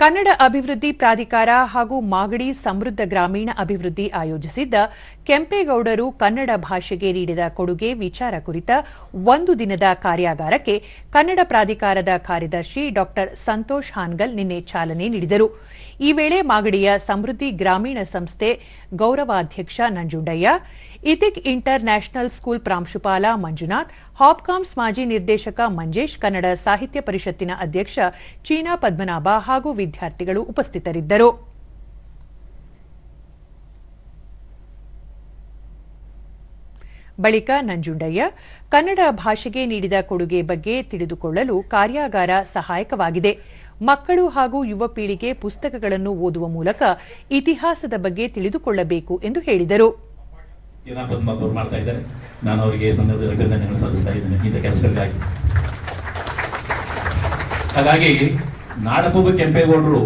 ಕನ್ನಡ ಅಭಿವೃದ್ಧಿ ಪ್ರಾಧಿಕಾರ ಹಾಗೂ ಮಾಗಡಿ ಸಮೃದ್ಧ ಗ್ರಾಮೀಣ ಅಭಿವೃದ್ಧಿ ಆಯೋಜಿಸಿದ್ದ ಕೆಂಪೇಗೌಡರು ಕನ್ನಡ ಭಾಷೆಗೆ ನೀಡಿದ ಕೊಡುಗೆ ವಿಚಾರ ಕುರಿತ ಒಂದು ದಿನದ ಕಾರ್ಯಾಗಾರಕ್ಕೆ ಕನ್ನಡ ಪ್ರಾಧಿಕಾರದ ಕಾರ್ಯದರ್ಶಿ ಡಾ ಸಂತೋಷ್ ಹಾನ್ಗಲ್ ನಿನ್ನೆ ಚಾಲನೆ ನೀಡಿದರು. ಈ ವೇಳೆ ಮಾಗಡಿಯ ಸಮೃದ್ಧಿ ಗ್ರಾಮೀಣ ಸಂಸ್ಥೆ ಗೌರವಾಧ್ಯಕ್ಷ ನಂಜುಂಡಯ್ಯ, ಇಥಿಕ್ ಇಂಟರ್ ನ್ಯಾಷನಲ್ ಸ್ಕೂಲ್ ಪ್ರಾಂಶುಪಾಲ ಮಂಜುನಾಥ್, ಹಾಪ್ಕಾಮ್ಸ್ ಮಾಜಿ ನಿರ್ದೇಶಕ ಮಂಜೇಶ್, ಕನ್ನಡ ಸಾಹಿತ್ಯ ಪರಿಷತ್ತಿನ ಅಧ್ಯಕ್ಷ ಚೀನಾ ಪದ್ಮನಾಭ ಹಾಗೂ ವಿದ್ಯಾರ್ಥಿಗಳು ಉಪಸ್ಥಿತರಿದ್ದರು. ಬಳಿಕ ನಂಜುಂಡಯ್ಯ ಕನ್ನಡ ಭಾಷೆಗೆ ನೀಡಿದ ಕೊಡುಗೆ ಬಗ್ಗೆ ತಿಳಿದುಕೊಳ್ಳಲು ಕಾರ್ಯಾಗಾರ ಸಹಾಯಕವಾಗಿದೆ. ಮಕ್ಕಳು ಹಾಗೂ ಯುವ ಪೀಳಿಗೆ ಪುಸ್ತಕಗಳನ್ನು ಓದುವ ಮೂಲಕ ಇತಿಹಾಸದ ಬಗ್ಗೆ ತಿಳಿದುಕೊಳ್ಳಬೇಕು ಎಂದು ಹೇಳಿದರು. ನಾನು ಅವರಿಗೆ ಸಂದರ್ಭದಲ್ಲಿ ಅಭಿನಂದನೆಗಳನ್ನು ಸಲ್ಲಿಸ್ತಾ ಇದ್ದೇನೆ ಇಂಥ ಕೆಲಸಗಳಿಗಾಗಿ. ಹಾಗಾಗಿ ನಾಡಪ್ರಭು ಕೆಂಪೇಗೌಡರು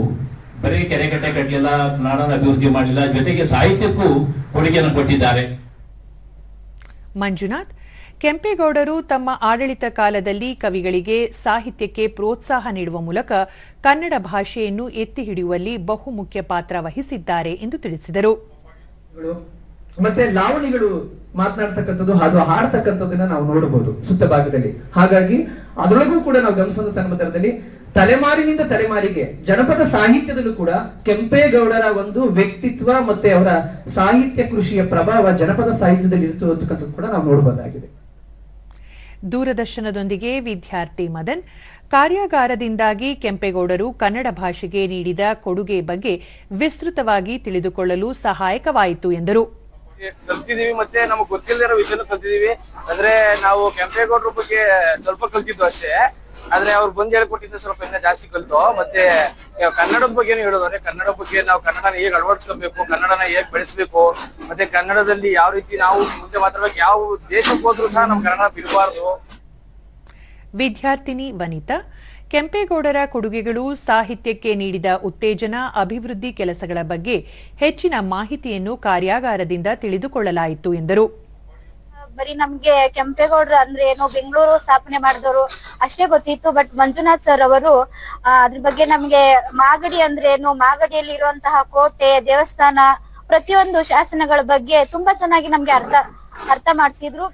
ಬರೀ ಕೆರೆಕಟ್ಟೆ ಕಟ್ಟಲಿಲ್ಲ, ನಾಡನ್ನು ಅಭಿವೃದ್ಧಿ ಮಾಡಲಿಲ್ಲ, ಜೊತೆಗೆ ಸಾಹಿತ್ಯಕ್ಕೂ ಕೊಡುಗೆಯನ್ನು ಕೊಟ್ಟಿದ್ದಾರೆ. ಮಂಜುನಾಥ್, ಕೆಂಪೇಗೌಡರು ತಮ್ಮ ಆಡಳಿತ ಕಾಲದಲ್ಲಿ ಕವಿಗಳಿಗೆ ಸಾಹಿತ್ಯಕ್ಕೆ ಪ್ರೋತ್ಸಾಹ ನೀಡುವ ಮೂಲಕ ಕನ್ನಡ ಭಾಷೆಯನ್ನು ಎತ್ತಿ ಹಿಡಿಯುವಲ್ಲಿ ಬಹುಮುಖ್ಯ ಪಾತ್ರ ವಹಿಸಿದ್ದಾರೆ ಎಂದು ತಿಳಿಸಿದರು. ಮತ್ತೆ ಲಾವಣಿಗಳು ಮಾತನಾಡ್ತಕ್ಕಂಥದ್ದು ಹಾಗೂ ಹಾಡ್ತಕ್ಕಂಥದ್ದನ್ನ ನಾವು ನೋಡಬಹುದು ಸುತ್ತ ಭಾಗದಲ್ಲಿ. ಹಾಗಾಗಿ ಅದರೊಳಗೂ ಕೂಡ ನಾವು ಗಮನಿಸೋದ ಸಂದರ್ಭದಲ್ಲಿ ತಲೆಮಾರಿನಿಂದ ತಲೆಮಾರಿಗೆ ಜನಪದ ಸಾಹಿತ್ಯದಲ್ಲೂ ಕೂಡ ಕೆಂಪೇಗೌಡರ ಒಂದು ವ್ಯಕ್ತಿತ್ವ ಮತ್ತೆ ಅವರ ಸಾಹಿತ್ಯ ಕೃಷಿಯ ಪ್ರಭಾವ ಜನಪದ ಸಾಹಿತ್ಯದಲ್ಲಿ ಇರ್ತಕ್ಕಂಥದ್ದು ಕೂಡ ನಾವು ನೋಡಬಹುದಾಗಿದೆ. ದೂರದರ್ಶನದೊಂದಿಗೆ ವಿದ್ಯಾರ್ಥಿ ಮದನ್, ಕಾರ್ಯಾಗಾರದಿಂದಾಗಿ ಕೆಂಪೇಗೌಡರು ಕನ್ನಡ ಭಾಷೆಗೆ ನೀಡಿದ ಕೊಡುಗೆ ಬಗ್ಗೆ ವಿಸ್ತೃತವಾಗಿ ತಿಳಿದುಕೊಳ್ಳಲು ಸಹಾಯಕವಾಯಿತು ಎಂದರು. ಕಲ್ತಿದೀವಿ, ಮತ್ತೆ ನಮಗ್ ಗೊತ್ತಿಲ್ಲದಿರೋ ವಿಷಯನೂ ಕಲ್ತಿದೀವಿ. ಅಂದ್ರೆ ನಾವು ಕೆಂಪೇಗೌಡರ ಬಗ್ಗೆ ಸ್ವಲ್ಪ ಕಲ್ತಿದ್ದು ಅಷ್ಟೇ, ಆದ್ರೆ ಅವ್ರು ಬಂದು ಹೇಳ್ಕೊಟ್ಟಿದ್ದು ಸ್ವಲ್ಪ ಇನ್ನ ಜಾಸ್ತಿ ಕಲ್ತು. ಮತ್ತೆ ಕನ್ನಡದ ಬಗ್ಗೆನೂ ಹೇಳೋದಾದ್ರೆ ಕನ್ನಡ ಬಗ್ಗೆ ನಾವು ಕನ್ನಡನ ಹೇಗೆ ಅಳವಡಿಸ್ಕೊಬೇಕು, ಕನ್ನಡನ ಹೇಗೆ ಬೆಳೆಸ್ಬೇಕು, ಮತ್ತೆ ಕನ್ನಡದಲ್ಲಿ ಯಾವ ರೀತಿ ನಾವು ಮುಂದೆ ಮಾತಾಡ್ಬೇಕು, ಯಾವ ದೇಶಕ್ಕೆ ಹೋದ್ರೂ ಸಹ ನಮ್ ಕನ್ನಡ ಬಿಡಬಾರ್ದು. ವಿದ್ಯಾರ್ಥಿನಿ ವನಿತಾ, ಕೆಂಪೇಗೌಡರ ಕೊಡುಗೆಗಳು ಸಾಹಿತ್ಯಕ್ಕೆ ನೀಡಿದ ಉತ್ತೇಜನ, ಅಭಿವೃದ್ಧಿ ಕೆಲಸಗಳ ಬಗ್ಗೆ ಹೆಚ್ಚಿನ ಮಾಹಿತಿಯನ್ನು ಕಾರ್ಯಾಗಾರದಿಂದ ತಿಳಿದುಕೊಳ್ಳಲಾಯಿತು ಎಂದರು. ಬರೀ ನಮ್ಗೆ ಕೆಂಪೇಗೌಡರು ಅಂದ್ರೆ ಏನು, ಬೆಂಗಳೂರು ಸ್ಥಾಪನೆ ಮಾಡಿದವರು ಅಷ್ಟೇ ಗೊತ್ತಿತ್ತು. ಬಟ್ ಮಂಜುನಾಥ್ ಸರ್ ಅವರು ಅದ್ರ ಬಗ್ಗೆ ನಮ್ಗೆ ಮಾಗಡಿ ಅಂದ್ರೆ ಏನು, ಮಾಗಡಿಯಲ್ಲಿ ಇರುವಂತಹ ಕೋಟೆ, ದೇವಸ್ಥಾನ, ಪ್ರತಿಯೊಂದು ಶಾಸನಗಳ ಬಗ್ಗೆ ತುಂಬಾ ಚೆನ್ನಾಗಿ ನಮ್ಗೆ ಅರ್ಥ ಮಾಡಿಸಿದ್ರು.